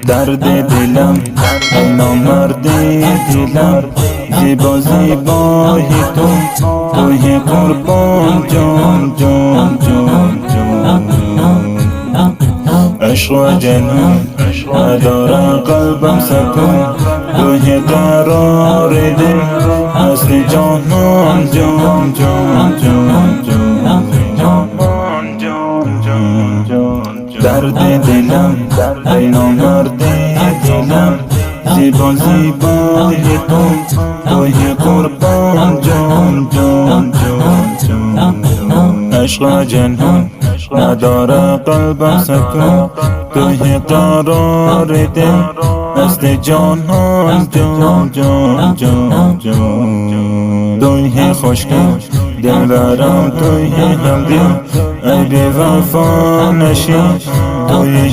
درد دلم ای نامرد دلم، زیبا زیبای توی قربان جان جان جان جان. عشق و جنون نداره قلبم سکون، توی قرار دل هست جانان جان جان جان جان. درد دلم ای نامرد دلم، زیبا زیبای توی قربان جان جان جان. عشق و جنون نداره قلبم سکون، توی قرار دل هست جانان جان جان جان. توی خشکم دلبرم، توی همدل ای بی وفا نشین، توی